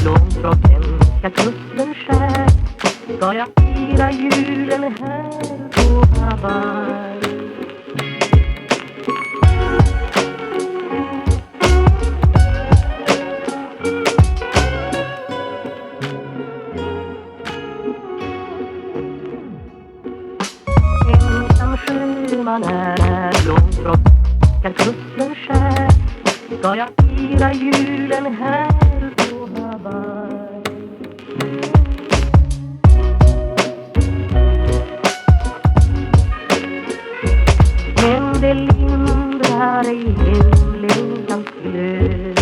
Långt från svenska kusten skär ska jag fira julen här på Hawaii. Ensam sjöman är långt från svenska kusten skär ska jag fira julen här på Hawaii. Men det lindrar i hemlängtans glöd